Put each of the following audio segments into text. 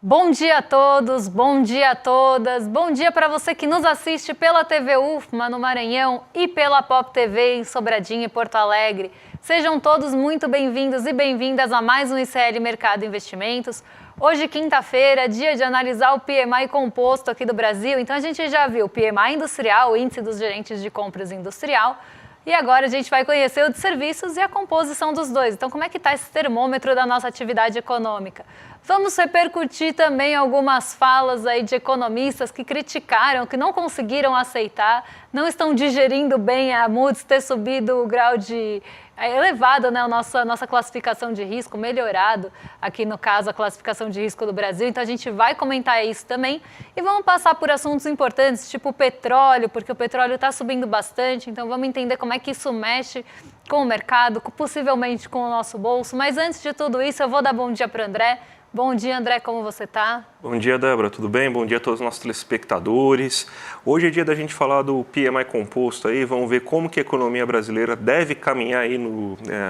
Bom dia a todos, bom dia a todas, bom dia para você que nos assiste pela TV UFMA no Maranhão e pela Pop TV em Sobradinho e Porto Alegre. Sejam todos muito bem-vindos e bem-vindas a mais um ICL Mercado Investimentos. Hoje, quinta-feira, dia de analisar o PMI composto aqui do Brasil. Então a gente já viu o PMI industrial, o índice dos gerentes de compras industrial. E agora a gente vai conhecer o de serviços e a composição dos dois. Então, como é que está esse termômetro da nossa atividade econômica? Vamos repercutir também algumas falas aí de economistas que criticaram, que não conseguiram aceitar, não estão digerindo bem a Moody's ter subido o grau de elevado, né, a nossa classificação de risco, melhorado, aqui no caso a classificação de risco do Brasil. Então a gente vai comentar isso também e vamos passar por assuntos importantes, tipo o petróleo, porque o petróleo está subindo bastante, então vamos entender como é que isso mexe com o mercado, possivelmente com o nosso bolso. Mas antes de tudo isso, eu vou dar bom dia para o André. Bom dia, André, como você está? Bom dia, Débora, tudo bem? Bom dia a todos os nossos telespectadores. Hoje é dia da gente falar do PMI composto aí, vamos ver como que a economia brasileira deve caminhar aí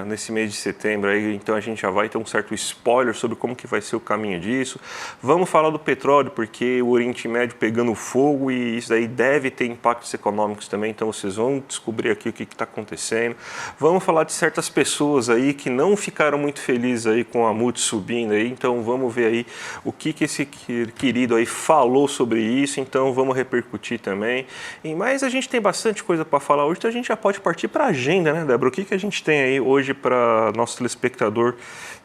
nesse mês de setembro aí, então a gente já vai ter um certo spoiler sobre como que vai ser o caminho disso. Vamos falar do petróleo, porque o Oriente Médio pegando fogo e isso daí deve ter impactos econômicos também, então vocês vão descobrir aqui o que está acontecendo. Vamos falar de certas pessoas aí que não ficaram muito felizes aí com a Moody's subindo aí, então vamos ver aí o que esse querido aí falou sobre isso, então vamos repercutir também. Mas a gente tem bastante coisa para falar hoje, então a gente já pode partir para a agenda, né, Débora? O que a gente tem aí hoje para nosso telespectador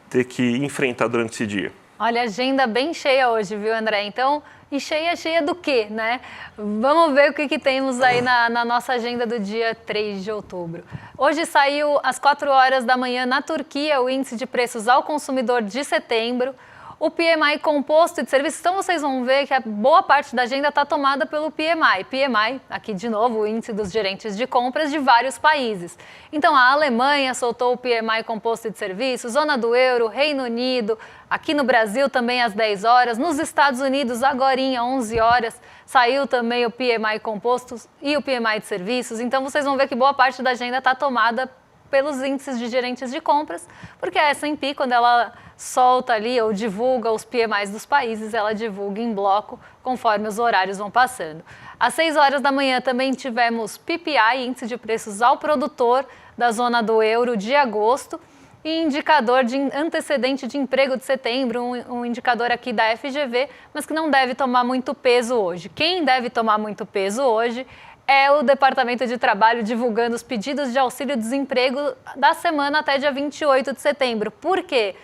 ter que enfrentar durante esse dia? Olha, agenda bem cheia hoje, viu, André? Então, e cheia do quê, né? Vamos ver o que temos aí na nossa agenda do dia 3 de outubro. Hoje saiu às 4 horas da manhã na Turquia o índice de preços ao consumidor de setembro. O PMI composto de serviços, então vocês vão ver que a boa parte da agenda está tomada pelo PMI. PMI, aqui de novo, o índice dos gerentes de compras de vários países. Então a Alemanha soltou o PMI composto de serviços, zona do euro, Reino Unido, aqui no Brasil também às 10 horas, nos Estados Unidos agorinha, 11 horas, saiu também o PMI composto e o PMI de serviços. Então vocês vão ver que boa parte da agenda está tomada pelos índices de gerentes de compras, porque a S&P, quando ela solta ali ou divulga os PMIs dos países, ela divulga em bloco conforme os horários vão passando. Às 6 horas da manhã também tivemos PPI, índice de preços ao produtor da zona do euro de agosto, e indicador de antecedente de emprego de setembro, um indicador aqui da FGV, mas que não deve tomar muito peso hoje. Quem deve tomar muito peso hoje é o Departamento de Trabalho divulgando os pedidos de auxílio-desemprego da semana até dia 28 de setembro. Por quê?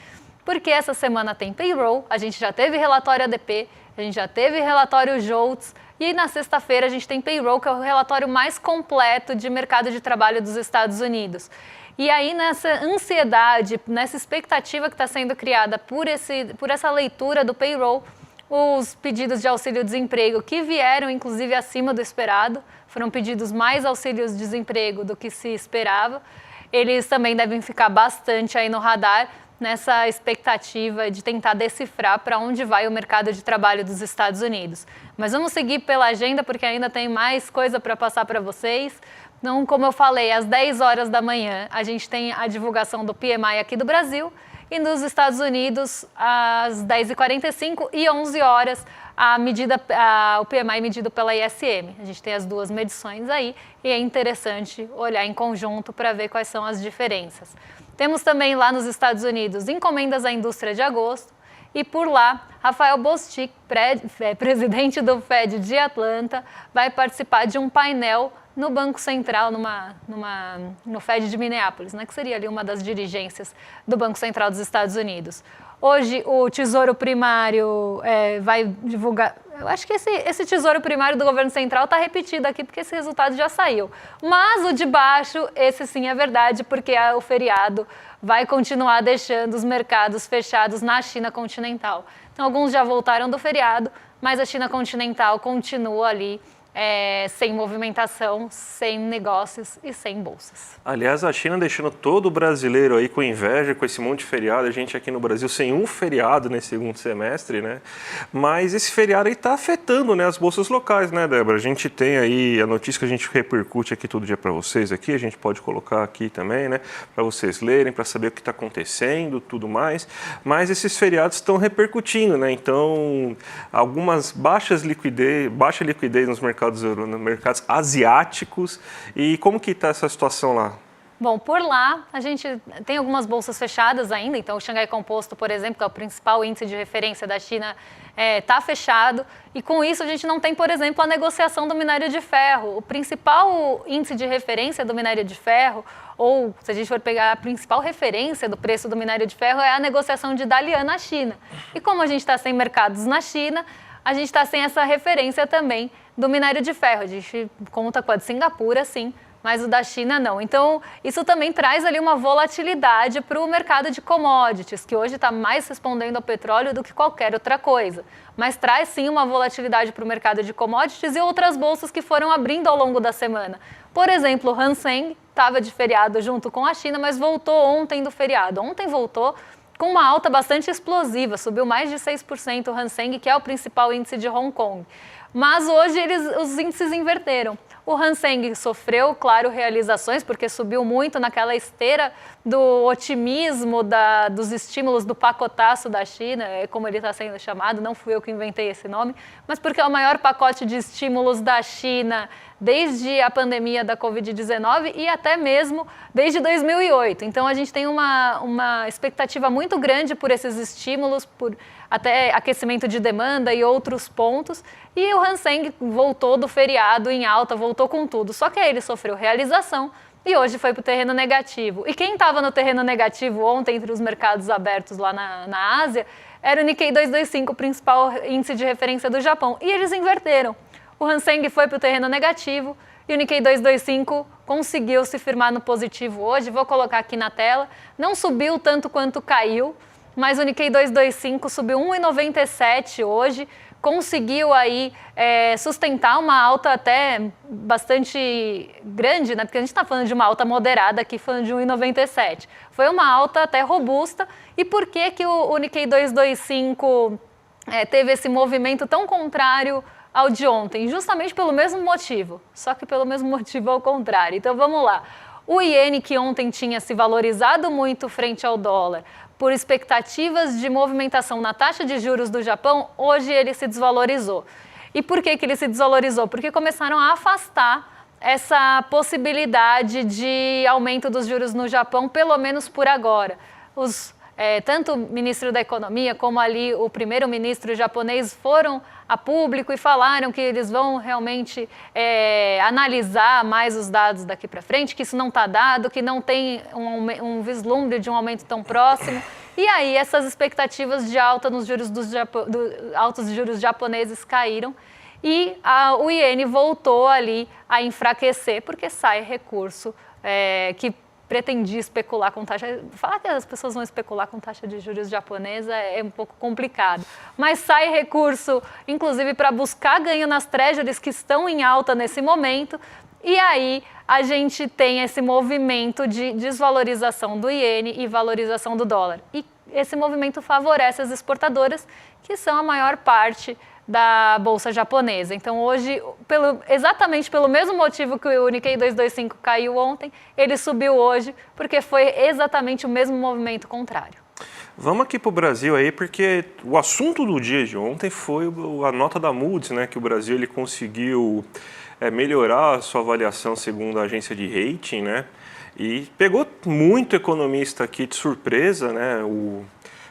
Porque essa semana tem payroll, a gente já teve relatório ADP, a gente já teve relatório JOLTS, e na sexta-feira a gente tem payroll, que é o relatório mais completo de mercado de trabalho dos Estados Unidos. E aí, nessa ansiedade, nessa expectativa que está sendo criada por essa leitura do payroll, os pedidos de auxílio-desemprego que vieram, inclusive, acima do esperado, foram pedidos mais auxílios-desemprego do que se esperava. Eles também devem ficar bastante aí no radar, nessa expectativa de tentar decifrar para onde vai o mercado de trabalho dos Estados Unidos. Mas vamos seguir pela agenda, porque ainda tem mais coisa para passar para vocês. Então, como eu falei, às 10 horas da manhã, a gente tem a divulgação do PMI aqui do Brasil, e nos Estados Unidos, às 10h45 e 11 horas, o PMI medido pela ISM. A gente tem as duas medições aí e é interessante olhar em conjunto para ver quais são as diferenças. Temos também lá nos Estados Unidos encomendas à indústria de agosto e por lá, Rafael Bostic, presidente do Fed de Atlanta, vai participar de um painel no Banco Central, no Fed de Minneapolis, né, que seria ali uma das dirigências do Banco Central dos Estados Unidos. Hoje o Tesouro Primário vai divulgar. Eu acho que esse Tesouro Primário do Governo Central está repetido aqui, porque esse resultado já saiu. Mas o de baixo, esse sim é verdade, porque o feriado vai continuar deixando os mercados fechados na China continental. Então, alguns já voltaram do feriado, mas a China continental continua ali sem movimentação, sem negócios e sem bolsas. Aliás, a China deixando todo brasileiro aí com inveja, com esse monte de feriado, a gente aqui no Brasil sem um feriado nesse segundo semestre, né? Mas esse feriado aí está afetando, né, as bolsas locais, né, Débora? A gente tem aí a notícia que a gente repercute aqui todo dia para vocês aqui, a gente pode colocar aqui também, né, para vocês lerem, para saber o que está acontecendo, tudo mais. Mas esses feriados estão repercutindo, né? Então, algumas baixa liquidez nos mercados asiáticos. E como que está essa situação lá? Bom, por lá a gente tem algumas bolsas fechadas ainda, então o Xangai Composto, por exemplo, que é o principal índice de referência da China, está fechado, e com isso a gente não tem, por exemplo, a negociação do minério de ferro. O principal índice de referência do minério de ferro, ou se a gente for pegar a principal referência do preço do minério de ferro, é a negociação de Dalian na China. E como a gente está sem mercados na China, a gente está sem essa referência também do minério de ferro. A gente conta com a de Singapura, sim, mas o da China não. Então, isso também traz ali uma volatilidade para o mercado de commodities, que hoje está mais respondendo ao petróleo do que qualquer outra coisa. Mas traz sim uma volatilidade para o mercado de commodities e outras bolsas que foram abrindo ao longo da semana. Por exemplo, o Hang Seng estava de feriado junto com a China, mas voltou ontem do feriado. Ontem voltou com uma alta bastante explosiva, subiu mais de 6% o Hang Seng, que é o principal índice de Hong Kong. Mas hoje os índices inverteram. O Hang Seng sofreu, claro, realizações, porque subiu muito naquela esteira do otimismo, dos estímulos do pacotaço da China, é como ele está sendo chamado, não fui eu que inventei esse nome, mas porque é o maior pacote de estímulos da China desde a pandemia da Covid-19 e até mesmo desde 2008. Então, a gente tem uma expectativa muito grande por esses estímulos, por até aquecimento de demanda e outros pontos. E o Hang Seng voltou do feriado em alta, voltou com tudo. Só que aí ele sofreu realização e hoje foi para o terreno negativo. E quem estava no terreno negativo ontem entre os mercados abertos lá na Ásia era o Nikkei 225, o principal índice de referência do Japão. E eles inverteram. O Hang Seng foi para o terreno negativo e o Nikkei 225 conseguiu se firmar no positivo hoje. Vou colocar aqui na tela. Não subiu tanto quanto caiu, mas o Nikkei 225 subiu 1,97 hoje, conseguiu aí sustentar uma alta até bastante grande, né? Porque a gente está falando de uma alta moderada aqui, falando de 1,97. Foi uma alta até robusta. E por que o Nikkei 225 teve esse movimento tão contrário ao de ontem? Justamente pelo mesmo motivo, só que pelo mesmo motivo ao contrário. Então vamos lá. O iene, que ontem tinha se valorizado muito frente ao dólar, por expectativas de movimentação na taxa de juros do Japão, hoje ele se desvalorizou. E por que ele se desvalorizou? Porque começaram a afastar essa possibilidade de aumento dos juros no Japão, pelo menos por agora. Tanto o ministro da Economia como ali o primeiro-ministro japonês foram a público e falaram que eles vão realmente analisar mais os dados daqui para frente, que isso não está dado, que não tem um vislumbre de um aumento tão próximo. E aí essas expectativas de alta nos juros altos juros japoneses caíram e o iene voltou ali a enfraquecer, porque sai recurso que pretendia especular com taxa. Falar que as pessoas vão especular com taxa de juros japonesa é um pouco complicado. Mas sai recurso, inclusive, para buscar ganho nas treasuries que estão em alta nesse momento. E aí a gente tem esse movimento de desvalorização do iene e valorização do dólar. E esse movimento favorece as exportadoras, que são a maior parte da bolsa japonesa. Então hoje, exatamente pelo mesmo motivo que o Nikkei 225 caiu ontem, ele subiu hoje, porque foi exatamente o mesmo movimento contrário. Vamos aqui para o Brasil aí, porque o assunto do dia de ontem foi a nota da Moody's, né, que o Brasil ele conseguiu melhorar a sua avaliação segundo a agência de rating, né, e pegou muito economista aqui de surpresa, né,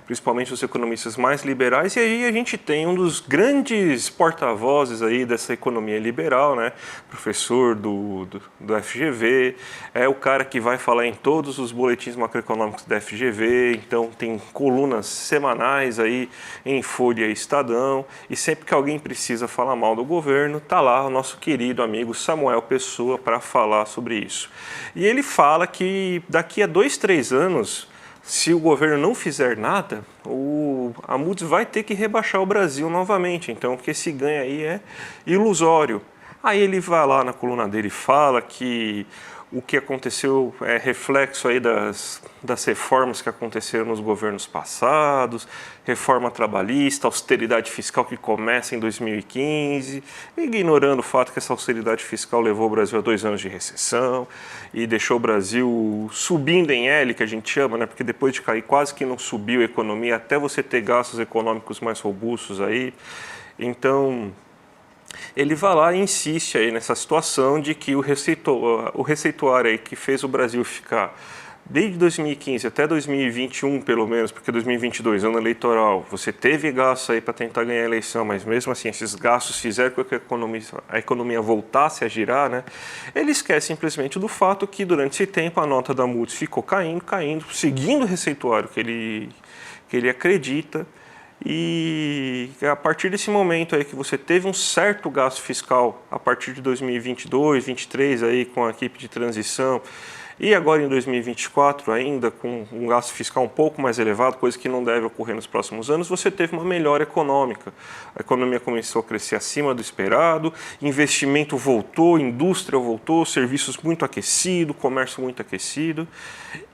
principalmente os economistas mais liberais, e aí a gente tem um dos grandes porta-vozes aí dessa economia liberal, né? Professor do FGV, é o cara que vai falar em todos os boletins macroeconômicos da FGV, então tem colunas semanais aí em Folha e Estadão, e sempre que alguém precisa falar mal do governo, tá lá o nosso querido amigo Samuel Pessoa para falar sobre isso. E ele fala que daqui a 2, 3 anos, se o governo não fizer nada, a Moody's vai ter que rebaixar o Brasil novamente. Então, o que esse ganho aí é ilusório. Aí ele vai lá na coluna dele e fala que o que aconteceu é reflexo aí das reformas que aconteceram nos governos passados, reforma trabalhista, austeridade fiscal que começa em 2015, ignorando o fato que essa austeridade fiscal levou o Brasil a 2 anos de recessão e deixou o Brasil subindo em L, que a gente chama, né? Porque depois de cair quase que não subiu a economia, até você ter gastos econômicos mais robustos aí. Então, ele vai lá e insiste aí nessa situação de que o receituário aí que fez o Brasil ficar desde 2015 até 2021, pelo menos, porque 2022, ano eleitoral, você teve gastos aí para tentar ganhar a eleição, mas mesmo assim esses gastos fizeram com que a economia voltasse a girar, né? Ele esquece simplesmente do fato que durante esse tempo a nota da Moody's ficou caindo, seguindo o receituário que ele acredita. E a partir desse momento aí que você teve um certo gasto fiscal a partir de 2022, 2023 aí com a equipe de transição e agora em 2024 ainda com um gasto fiscal um pouco mais elevado, coisa que não deve ocorrer nos próximos anos, você teve uma melhora econômica. A economia começou a crescer acima do esperado, investimento voltou, indústria voltou, serviços muito aquecido, comércio muito aquecido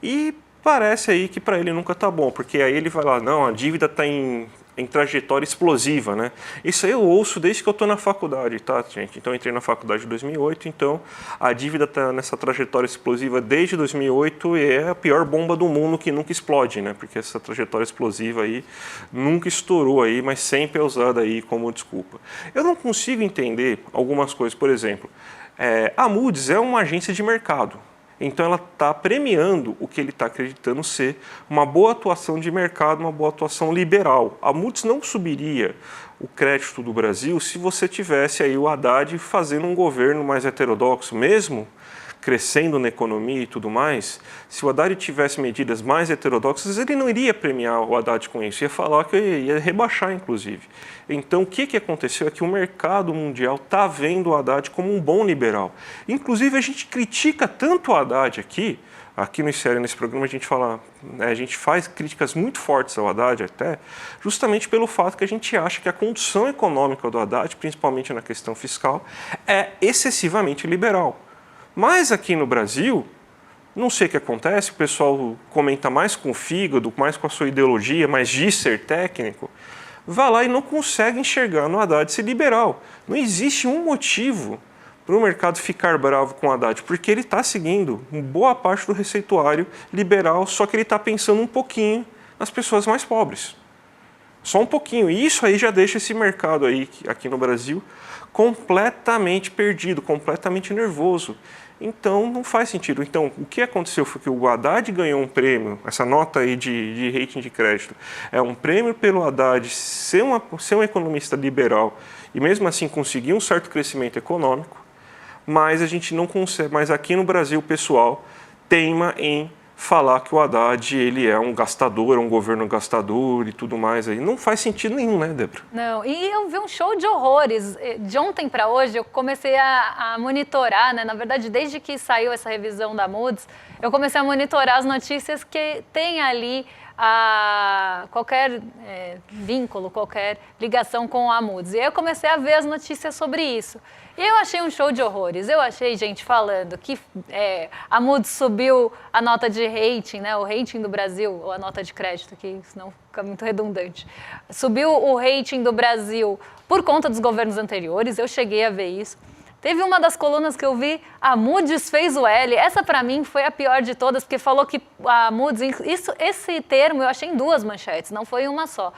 e parece aí que para ele nunca tá bom, porque aí ele vai lá, não, a dívida está em trajetória explosiva, né? Isso aí eu ouço desde que eu estou na faculdade, tá, gente? Então eu entrei na faculdade em 2008, então a dívida está nessa trajetória explosiva desde 2008 e é a pior bomba do mundo que nunca explode, né? Porque essa trajetória explosiva aí nunca estourou aí, mas sempre é usada aí como desculpa. Eu não consigo entender algumas coisas, por exemplo, a Moody's é uma agência de mercado. Então ela está premiando o que ele está acreditando ser uma boa atuação de mercado, uma boa atuação liberal. A Moody's não subiria o crédito do Brasil se você tivesse aí o Haddad fazendo um governo mais heterodoxo, mesmo crescendo na economia e tudo mais. Se o Haddad tivesse medidas mais heterodoxas, ele não iria premiar o Haddad com isso, ia falar que ia rebaixar, inclusive. Então, o que aconteceu é que o mercado mundial está vendo o Haddad como um bom liberal. Inclusive, a gente critica tanto o Haddad aqui no Sério, nesse programa, a gente fala, a gente faz críticas muito fortes ao Haddad até, justamente pelo fato que a gente acha que a condução econômica do Haddad, principalmente na questão fiscal, é excessivamente liberal. Mas aqui no Brasil, não sei o que acontece, o pessoal comenta mais com o fígado, mais com a sua ideologia, mais de ser técnico, vai lá e não consegue enxergar no Haddad ser liberal. Não existe um motivo para o mercado ficar bravo com o Haddad, porque ele está seguindo boa parte do receituário liberal, só que ele está pensando um pouquinho nas pessoas mais pobres. Só um pouquinho. E isso aí já deixa esse mercado aí, aqui no Brasil, completamente perdido, completamente nervoso. Então, não faz sentido. Então, o que aconteceu foi que o Haddad ganhou um prêmio, essa nota aí de rating de crédito, é um prêmio pelo Haddad ser um economista liberal e mesmo assim conseguir um certo crescimento econômico, mas a gente não consegue, mas aqui no Brasil o pessoal teima em falar que o Haddad ele é um gastador, um governo gastador e tudo mais aí. Não faz sentido nenhum, né, Débora? Não, e eu vi um show de horrores. De ontem para hoje eu comecei a monitorar, né? Na verdade, desde que saiu essa revisão da Moody's, eu comecei a monitorar as notícias que tem ali qualquer vínculo, qualquer ligação com a Moody's. E aí eu comecei a ver as notícias sobre isso. E eu achei um show de horrores. Eu achei gente falando que a Moody's subiu a nota de rating, né, o rating do Brasil, ou a nota de crédito, que senão fica muito redundante. Subiu o rating do Brasil por conta dos governos anteriores, eu cheguei a ver isso. Teve uma das colunas que eu vi, a Moody's fez o L. Essa, para mim, foi a pior de todas, porque falou que a Moody's... Esse termo eu achei em 2 manchetes, não foi em uma só.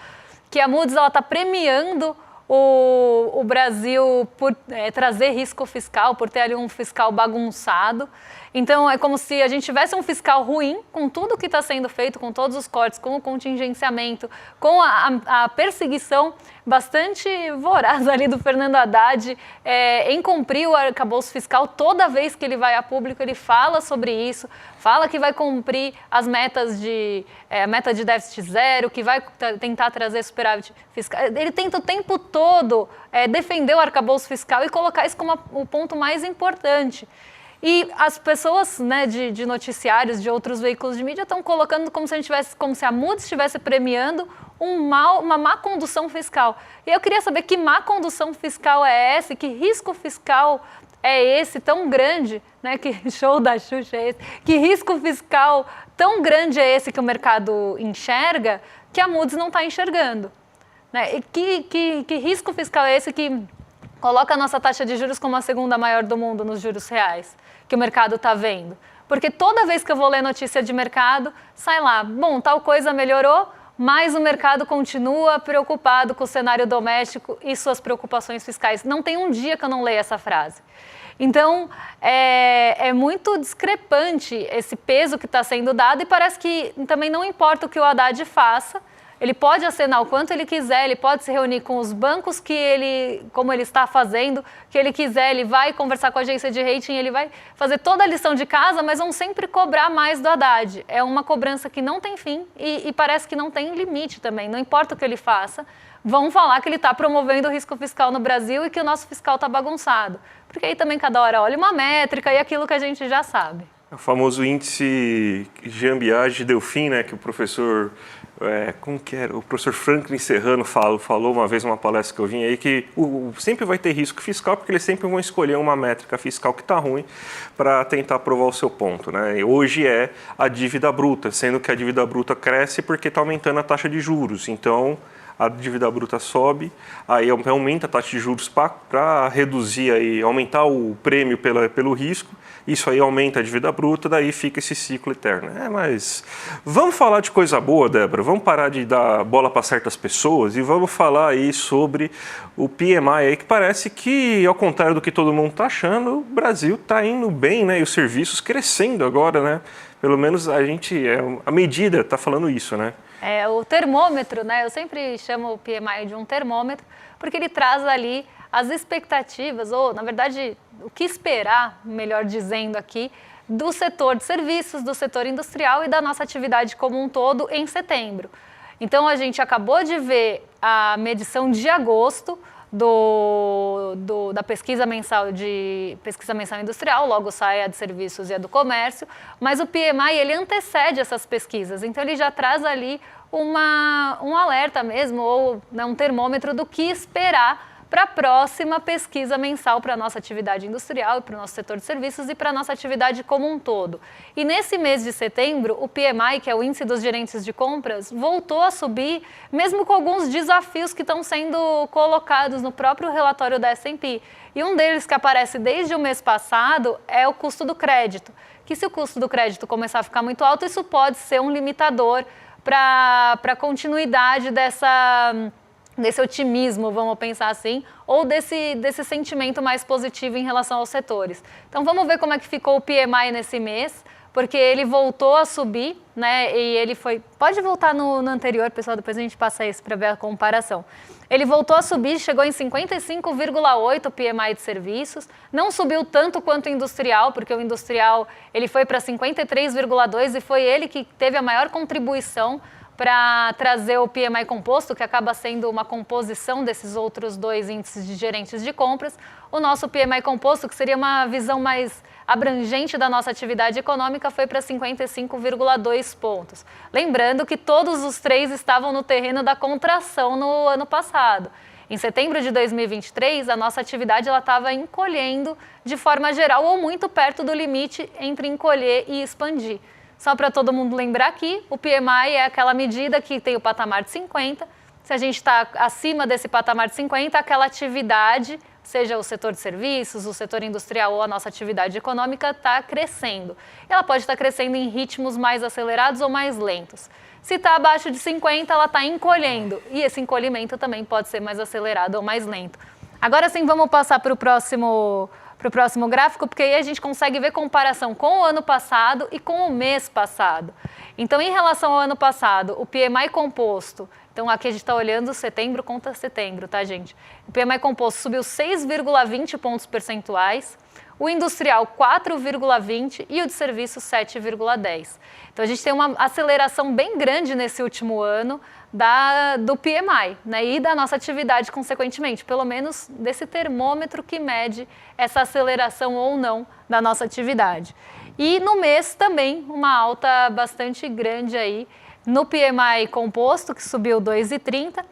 Que a Moody's está premiando o Brasil por trazer risco fiscal, por ter ali um fiscal bagunçado. Então, é como se a gente tivesse um fiscal ruim, com tudo que está sendo feito, com todos os cortes, com o contingenciamento, com a perseguição bastante voraz ali do Fernando Haddad em cumprir o arcabouço fiscal. Toda vez que ele vai a público, ele fala sobre isso, fala que vai cumprir as metas meta de déficit zero, que vai tentar trazer superávit fiscal. Ele tenta o tempo todo defender o arcabouço fiscal e colocar isso como o ponto mais importante. E as pessoas, né, de noticiários, de outros veículos de mídia estão colocando como se a Moody's estivesse premiando uma má condução fiscal. E eu queria saber que má condução fiscal é essa, que risco fiscal é esse tão grande, né? Que show da Xuxa é esse? Que risco fiscal tão grande é esse que o mercado enxerga que a Moody's não está enxergando? Né? E que risco fiscal é esse que coloca a nossa taxa de juros como a segunda maior do mundo nos juros reais, que o mercado está vendo? Porque toda vez que eu vou ler notícia de mercado, sai lá, bom, tal coisa melhorou, mas o mercado continua preocupado com o cenário doméstico e suas preocupações fiscais. Não tem um dia que eu não leia essa frase. Então, é muito discrepante esse peso que está sendo dado e parece que também não importa o que o Haddad faça, ele pode acenar o quanto ele quiser, ele pode se reunir com os bancos como ele está fazendo, que ele quiser, ele vai conversar com a agência de rating, ele vai fazer toda a lição de casa, mas vão sempre cobrar mais do Haddad. É uma cobrança que não tem fim e parece que não tem limite também, não importa o que ele faça, vão falar que ele está promovendo o risco fiscal no Brasil e que o nosso fiscal está bagunçado. Porque aí também cada hora olha uma métrica e aquilo que a gente já sabe. O famoso índice Jean-Piaget-Delphin, né, que o professor, como que era? O professor Franklin Serrano falou uma vez numa palestra que eu vim aí, que sempre vai ter risco fiscal, porque eles sempre vão escolher uma métrica fiscal que está ruim para tentar provar o seu ponto. Né? E hoje é a dívida bruta, sendo que a dívida bruta cresce porque está aumentando a taxa de juros. Então, a dívida bruta sobe, aí aumenta a taxa de juros para reduzir, aí, aumentar o prêmio pelo risco, isso aí aumenta a dívida bruta, daí fica esse ciclo eterno. Mas vamos falar de coisa boa, Débora, vamos parar de dar bola para certas pessoas e vamos falar aí sobre o PMI, aí, que parece que, ao contrário do que todo mundo está achando, o Brasil está indo bem, né? E os serviços crescendo agora, né? Pelo menos a medida está falando isso, né? O termômetro, né? Eu sempre chamo o PMI de um termômetro, porque ele traz ali as expectativas, ou, na verdade, o que esperar, melhor dizendo aqui, do setor de serviços, do setor industrial e da nossa atividade como um todo em setembro. Então, a gente acabou de ver a medição de agosto da pesquisa mensal industrial, logo sai a de serviços e a do comércio, mas o PMI ele antecede essas pesquisas, então ele já traz ali um alerta mesmo, ou, né, um termômetro do que esperar para a próxima pesquisa mensal para a nossa atividade industrial e para o nosso setor de serviços e para a nossa atividade como um todo. E nesse mês de setembro, o PMI, que é o índice dos gerentes de compras, voltou a subir, mesmo com alguns desafios que estão sendo colocados no próprio relatório da S&P. E um deles que aparece desde o mês passado é o custo do crédito, que se o custo do crédito começar a ficar muito alto, isso pode ser um limitador para a continuidade desse otimismo, vamos pensar assim, ou desse sentimento mais positivo em relação aos setores. Então vamos ver como é que ficou o PMI nesse mês, porque ele voltou a subir, né? E ele foi... Pode voltar no anterior, pessoal, depois a gente passa isso para ver a comparação. Ele voltou a subir, chegou em 55,8 o PMI de serviços, não subiu tanto quanto o industrial, porque o industrial ele foi para 53,2 e foi ele que teve a maior contribuição para trazer o PMI composto, que acaba sendo uma composição desses outros dois índices de gerentes de compras. O nosso PMI composto, que seria uma visão mais abrangente da nossa atividade econômica, foi para 55,2 pontos. Lembrando que todos os três estavam no terreno da contração no ano passado. Em setembro de 2023, a nossa atividade estava encolhendo de forma geral ou muito perto do limite entre encolher e expandir. Só para todo mundo lembrar aqui, o PMI é aquela medida que tem o patamar de 50. Se a gente está acima desse patamar de 50, aquela atividade, seja o setor de serviços, o setor industrial ou a nossa atividade econômica, está crescendo. Ela pode estar crescendo em ritmos mais acelerados ou mais lentos. Se está abaixo de 50, ela está encolhendo. E esse encolhimento também pode ser mais acelerado ou mais lento. Agora sim, vamos passar para o próximo gráfico, porque aí a gente consegue ver comparação com o ano passado e com o mês passado. Então, em relação ao ano passado, o PMI composto, então aqui a gente está olhando setembro contra setembro, tá, gente? O PMI composto subiu 6,20 pontos percentuais, o industrial 4,20 e o de serviços 7,10. Então, a gente tem uma aceleração bem grande nesse último ano do PMI, né, e da nossa atividade, consequentemente, pelo menos desse termômetro que mede essa aceleração ou não da nossa atividade. E no mês também, uma alta bastante grande aí, no PMI composto, que subiu 2,30,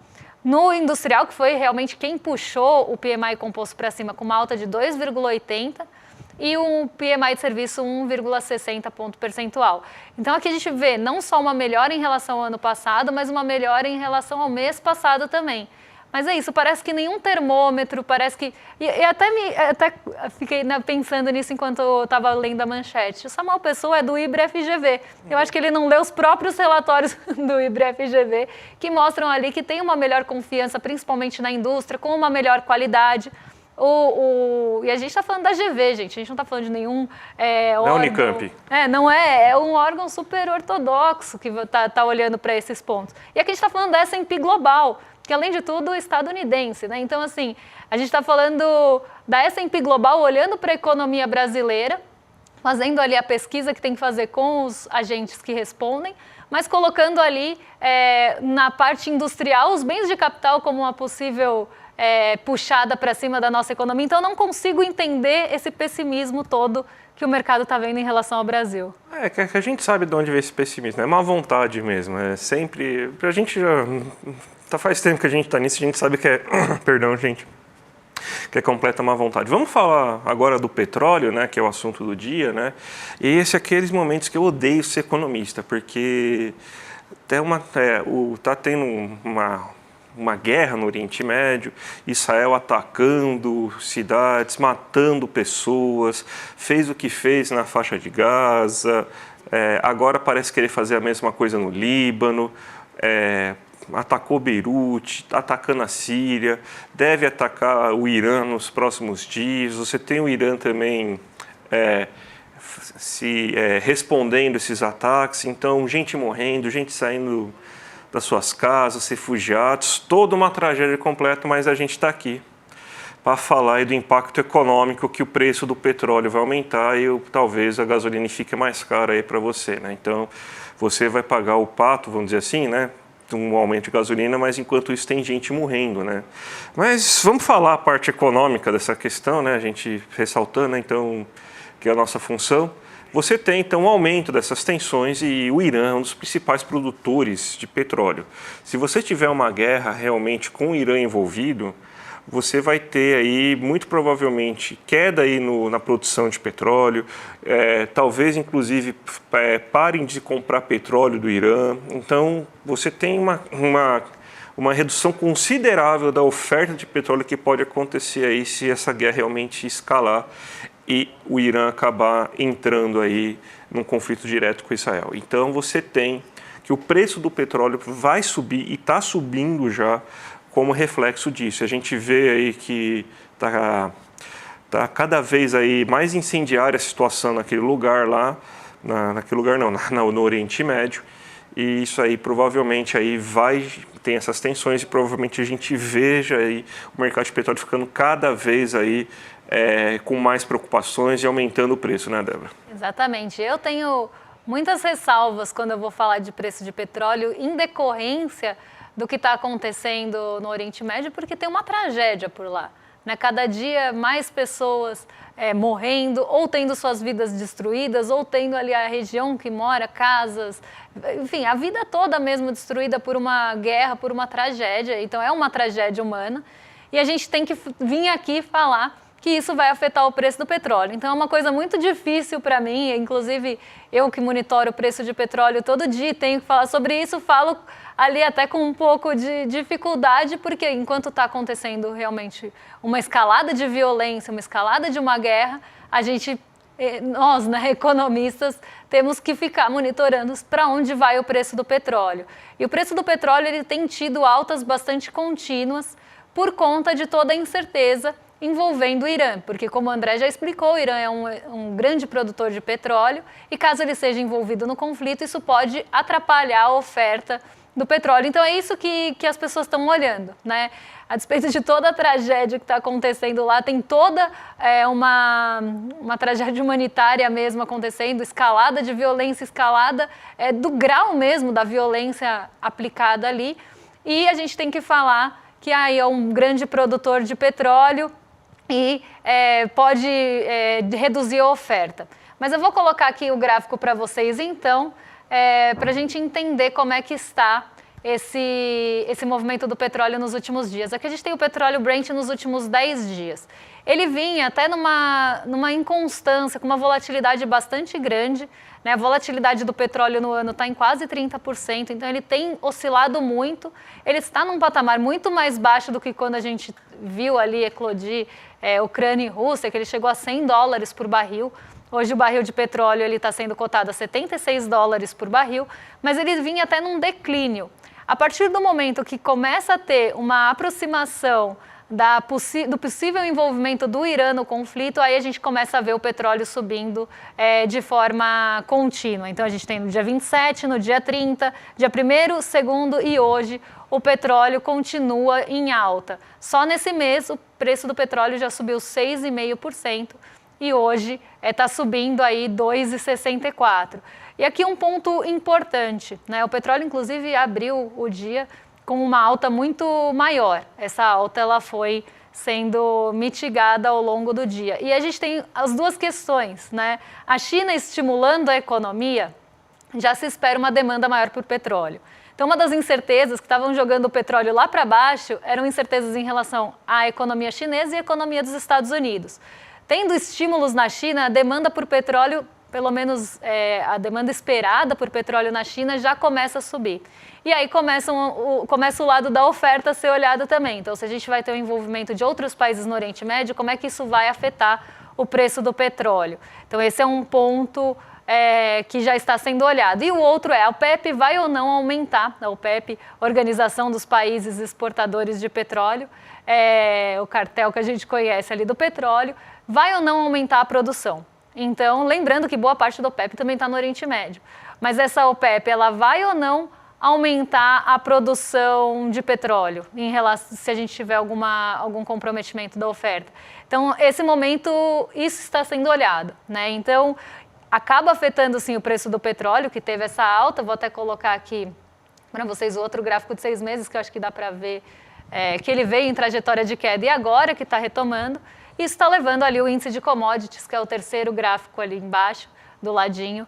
no industrial, que foi realmente quem puxou o PMI composto para cima, com uma alta de 2,80, e um PMI de serviço 1,60 ponto percentual. Então aqui a gente vê não só uma melhora em relação ao ano passado, mas uma melhora em relação ao mês passado também. Mas é isso, parece que nenhum termômetro, parece que... E até fiquei pensando nisso enquanto eu estava lendo a manchete. O Samuel Pessoa é do IBRE-FGV. Eu acho que ele não leu os próprios relatórios do IBRE-FGV, que mostram ali que tem uma melhor confiança, principalmente na indústria, com uma melhor qualidade. E a gente está falando da GV, gente, a gente não está falando de nenhum órgão... Unicamp. Não é, é um órgão super ortodoxo que está olhando para esses pontos. E aqui a gente está falando da S&P Global, que além de tudo é estadunidense, né? Então, assim, a gente está falando da S&P Global olhando para a economia brasileira, fazendo ali a pesquisa que tem que fazer com os agentes que respondem, mas colocando ali na parte industrial os bens de capital como uma possível puxada para cima da nossa economia. Então, eu não consigo entender esse pessimismo todo que o mercado está vendo em relação ao Brasil. Que a gente sabe de onde vem esse pessimismo, é má vontade mesmo, é sempre... A gente já... Faz tempo que a gente está nisso, a gente sabe que é... Perdão, gente. Que é completa má vontade. Vamos falar agora do petróleo, né, que é o assunto do dia, né? E esse é aqueles momentos que eu odeio ser economista, porque tá tendo uma guerra no Oriente Médio, Israel atacando cidades, matando pessoas, fez o que fez na faixa de Gaza, agora parece querer fazer a mesma coisa no Líbano, atacou Beirute, atacando a Síria, deve atacar o Irã nos próximos dias. Você tem o Irã também respondendo esses ataques, então gente morrendo, gente saindo das suas casas, refugiados, toda uma tragédia completa, mas a gente está aqui para falar aí do impacto econômico que o preço do petróleo vai aumentar e talvez a gasolina fique mais cara aí para você, né? Então você vai pagar o pato, vamos dizer assim, né? Um aumento de gasolina, mas enquanto isso tem gente morrendo, né? Mas vamos falar a parte econômica dessa questão, né? A gente ressaltando, né? Então, que é a nossa função. Você tem, então, um aumento dessas tensões e o Irã é um dos principais produtores de petróleo. Se você tiver uma guerra realmente com o Irã envolvido, você vai ter aí, muito provavelmente, queda aí na produção de petróleo, talvez, inclusive, parem de comprar petróleo do Irã. Então, você tem uma redução considerável da oferta de petróleo que pode acontecer aí se essa guerra realmente escalar e o Irã acabar entrando aí num conflito direto com Israel. Então, você tem que o preço do petróleo vai subir e está subindo já como reflexo disso. A gente vê aí que tá cada vez aí mais incendiária a situação naquele lugar lá, naquele lugar não, no Oriente Médio, e isso aí provavelmente aí tem essas tensões e provavelmente a gente veja aí o mercado de petróleo ficando cada vez aí com mais preocupações e aumentando o preço, né, Débora? Exatamente. Eu tenho muitas ressalvas quando eu vou falar de preço de petróleo em decorrência do que está acontecendo no Oriente Médio, porque tem uma tragédia por lá, né? Cada dia mais pessoas morrendo, ou tendo suas vidas destruídas, ou tendo ali a região que mora, casas, enfim, a vida toda mesmo destruída por uma guerra, por uma tragédia. Então é uma tragédia humana e a gente tem que vir aqui falar que isso vai afetar o preço do petróleo. Então é uma coisa muito difícil para mim, inclusive eu que monitoro o preço de petróleo todo dia tenho que falar sobre isso, falo ali até com um pouco de dificuldade, porque enquanto está acontecendo realmente uma escalada de violência, uma escalada de uma guerra, nós, né, economistas, temos que ficar monitorando para onde vai o preço do petróleo. E o preço do petróleo ele tem tido altas bastante contínuas por conta de toda a incerteza envolvendo o Irã, porque como o André já explicou, o Irã é um grande produtor de petróleo e caso ele seja envolvido no conflito, isso pode atrapalhar a oferta do petróleo. Então é isso que as pessoas estão olhando, né? A despeito de toda a tragédia que está acontecendo lá, tem toda uma tragédia humanitária mesmo acontecendo, escalada de violência, escalada do grau mesmo da violência aplicada ali. E a gente tem que falar que aí é um grande produtor de petróleo e pode reduzir a oferta. Mas eu vou colocar aqui o gráfico para vocês então, para a gente entender como é que está esse movimento do petróleo nos últimos dias. Aqui a gente tem o petróleo Brent nos últimos 10 dias. Ele vinha até numa inconstância, com uma volatilidade bastante grande, né? A volatilidade do petróleo no ano está em quase 30%, então ele tem oscilado muito. Ele está num patamar muito mais baixo do que quando a gente viu ali eclodir Ucrânia e Rússia, que ele chegou a $100 por barril. Hoje o barril de petróleo está sendo cotado a $76 por barril, mas ele vinha até num declínio. A partir do momento que começa a ter uma aproximação do possível envolvimento do Irã no conflito, aí a gente começa a ver o petróleo subindo de forma contínua. Então a gente tem no dia 27, no dia 30, dia 1º, 2º e hoje o petróleo continua em alta. Só nesse mês o preço do petróleo já subiu 6,5%. E hoje está subindo aí 2,64. E aqui um ponto importante, né? O petróleo, inclusive, abriu o dia com uma alta muito maior. Essa alta ela foi sendo mitigada ao longo do dia. E a gente tem as duas questões, né? A China estimulando a economia, já se espera uma demanda maior por petróleo. Então, uma das incertezas que estavam jogando o petróleo lá para baixo eram incertezas em relação à economia chinesa e à economia dos Estados Unidos. Tendo estímulos na China, a demanda por petróleo, pelo menos a demanda esperada por petróleo na China já começa a subir. E aí começa o lado da oferta a ser olhado também. Então, se a gente vai ter o envolvimento de outros países no Oriente Médio, como é que isso vai afetar o preço do petróleo? Então, esse é um ponto que já está sendo olhado. E o outro a OPEP vai ou não aumentar, a OPEP, Organização dos Países Exportadores de Petróleo, o cartel que a gente conhece ali do petróleo, vai ou não aumentar a produção. Então, lembrando que boa parte da OPEP também está no Oriente Médio. Mas essa OPEP, ela vai ou não aumentar a produção de petróleo, em relação, se a gente tiver algum comprometimento da oferta? Então, esse momento, isso está sendo olhado, né? Então, acaba afetando, sim, o preço do petróleo, que teve essa alta. Vou até colocar aqui para vocês o outro gráfico de 6 meses, que eu acho que dá para ver que ele veio em trajetória de queda e agora que está retomando. Isso está levando ali o índice de commodities, que é o terceiro gráfico ali embaixo, do ladinho,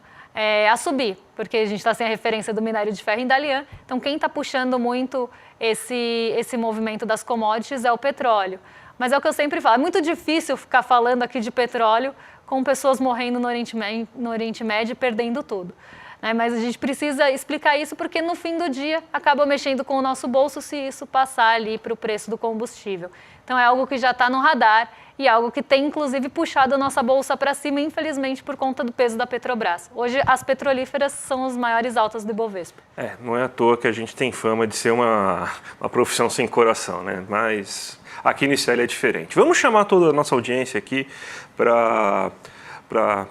a subir, porque a gente está sem a referência do minério de ferro em Dalian. Então, quem está puxando muito esse movimento das commodities é o petróleo. Mas é o que eu sempre falo, é muito difícil ficar falando aqui de petróleo com pessoas morrendo no Oriente Médio e perdendo tudo. Mas a gente precisa explicar isso porque no fim do dia acaba mexendo com o nosso bolso se isso passar ali para o preço do combustível. Então é algo que já está no radar e algo que tem inclusive puxado a nossa bolsa para cima, infelizmente, por conta do peso da Petrobras. Hoje as petrolíferas são as maiores altas do Ibovespa. Não é à toa que a gente tem fama de ser uma profissão sem coração, né? Mas aqui no ICL é diferente. Vamos chamar toda a nossa audiência aqui para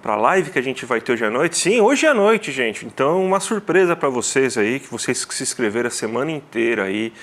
a live que a gente vai ter hoje à noite. Sim, hoje à noite, gente. Então, uma surpresa para vocês aí, que vocês que se inscreveram a semana inteira aí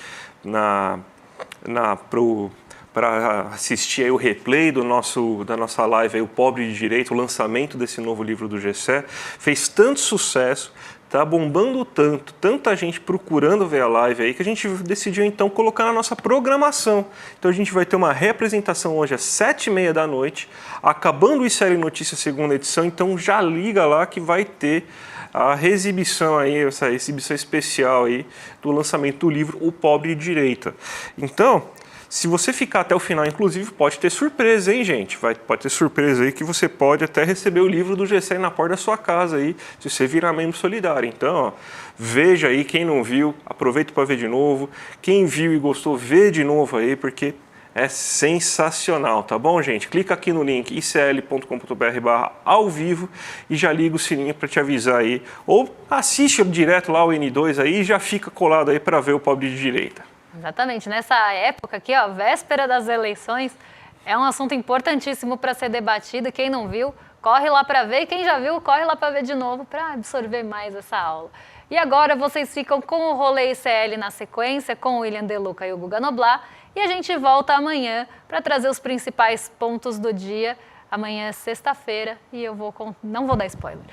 para assistir aí o replay da nossa live, aí, O Pobre de Direito, o lançamento desse novo livro do Gessé, fez tanto sucesso, tá bombando tanta gente procurando ver a live aí, que a gente decidiu então colocar na nossa programação. Então a gente vai ter uma representação hoje às 7h30 da noite, acabando o ICL Notícias segunda edição, então já liga lá que vai ter a reexibição aí, essa exibição especial aí do lançamento do livro O Pobre de Direita. Então, se você ficar até o final, inclusive, pode ter surpresa, hein, gente? Pode ter surpresa aí que você pode até receber o livro do Gessé na porta da sua casa aí, se você virar membro solidário. Então, veja aí, quem não viu, aproveita para ver de novo. Quem viu e gostou, vê de novo aí, porque é sensacional, tá bom, gente? Clica aqui no link icl.com.br/ao-vivo e já liga o sininho para te avisar aí. Ou assiste direto lá o N2 aí e já fica colado aí para ver O Pobre de Direita. Exatamente. Nessa época aqui, véspera das eleições, é um assunto importantíssimo para ser debatido. Quem não viu, corre lá para ver. E quem já viu, corre lá para ver de novo para absorver mais essa aula. E agora vocês ficam com o Rolê ICL na sequência, com o William De Luca e o Guga Noblar. E a gente volta amanhã para trazer os principais pontos do dia. Amanhã é sexta-feira e eu não vou dar spoiler.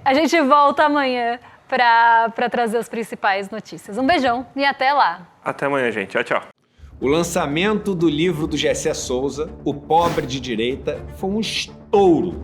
A gente volta amanhã para trazer as principais notícias. Um beijão e até lá. Até amanhã, gente. Tchau, tchau. O lançamento do livro do Gessé Souza, O Pobre de Direita, foi um estouro.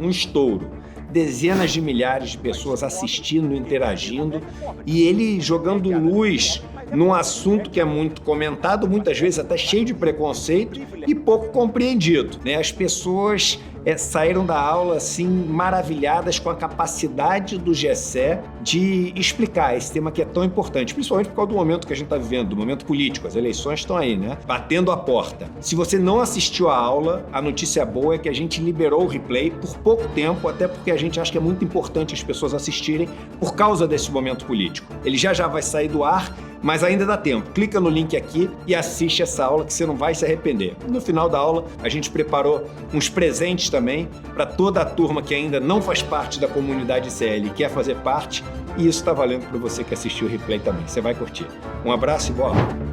dezenas de milhares de pessoas assistindo, interagindo, e ele jogando luz num assunto que é muito comentado, muitas vezes até cheio de preconceito e pouco compreendido, né? As pessoas saíram da aula assim maravilhadas com a capacidade do Gessé de explicar esse tema que é tão importante, principalmente por causa do momento que a gente está vivendo, do momento político. As eleições estão aí, né? Batendo a porta. Se você não assistiu a aula, a notícia boa é que a gente liberou o replay por pouco tempo, até porque a gente acha que é muito importante as pessoas assistirem por causa desse momento político. Ele já vai sair do ar, mas ainda dá tempo. Clica no link aqui e assiste essa aula que você não vai se arrepender. No final da aula, a gente preparou uns presentes também para toda a turma que ainda não faz parte da comunidade ICL e quer fazer parte, e isso está valendo para você que assistiu o replay também. Você vai curtir. Um abraço e boa aula.